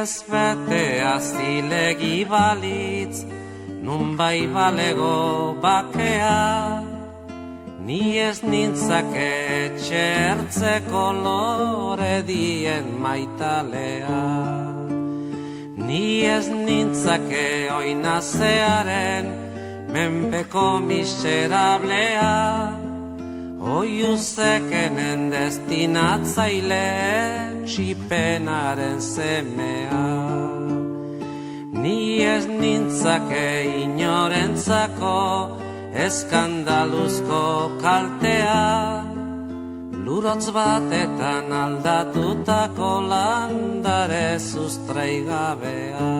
ez betea zilegi balitz, nun bai balego bakea, ni ez nintzake etxertzeko lore dien maitalea. Ni ez nintzake oinazearen menpeko miserablea, oiuzekenen destinatzaile txipenaren semea. Ni ez nintzake inorentzako eskandaluzko kaltea, lurotz batetan aldatutako landare sustraigabea.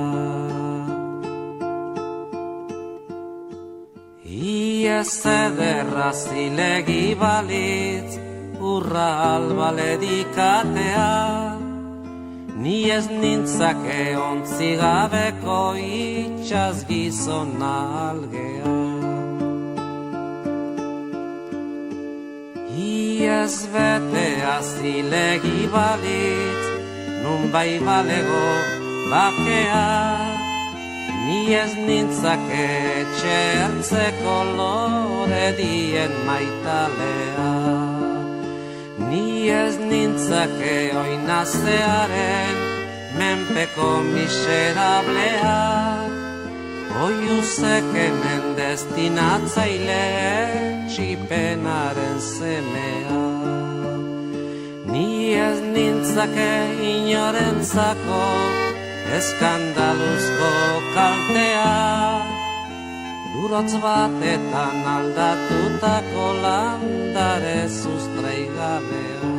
Iez ederra zilegi balitz, urra albaledikatea, ni ez nintzake ontzigabeko itxaz gizona algea. Iez betea zilegi balitz, nun bai balego bakea, ni ez nintzake etxertzeko lore dien maitalea. Ni ez nintzake oinazearen menpeko miserablea, oiuzekenen destinatzaile txipenaren semea. Ni ez nintzake inorentzako eskandaluzko kaltea, lurotz batetan aldatutako landare sustraigabea.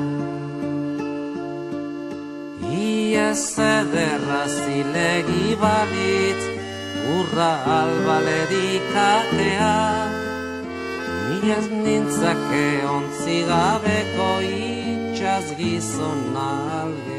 Iez ederra zilegi balitz, urra albaledikatea, ni ez nintzake ontzigabeko itxaz gizona algea.